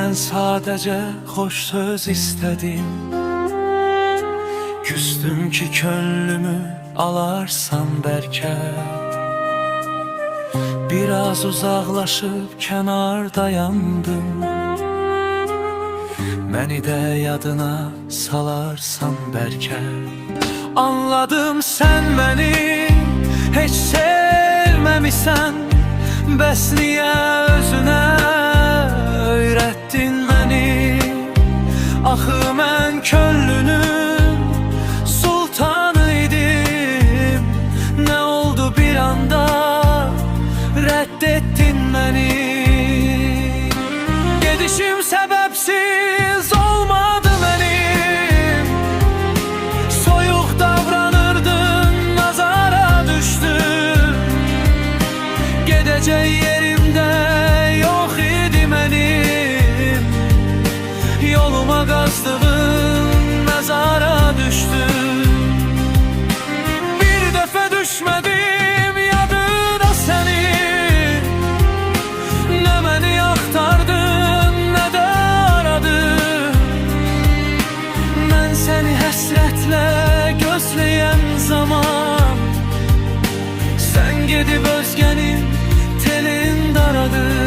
Səndən sadəcə xoş söz istədim. Küstüm ki könlümü alarsan bəlkə. Biraz uzaqlaşıb kənarda yandım. Məni də yadına salarsan bəlkə. Anladım sən məni heç sevməmisən. Bəs niyə özünə öyrətdin məni? Axı mən könlünün sultanı idim. Nə oldu bir anda rədd etdin məni? Gedişim səbəbsiz olmadı mənim. Soyuq davranırdın, nazara düşdüm. Gedəcək yerimdə yox idi mənim. Yoluma qazdığın məzara düşdüm. Bir dəfə düşmədim yadına sənin. Nə məni axtardın, nə də aradın. Mən səni həsrətlə gözləyən zaman sən gedib özgənin telin daradın.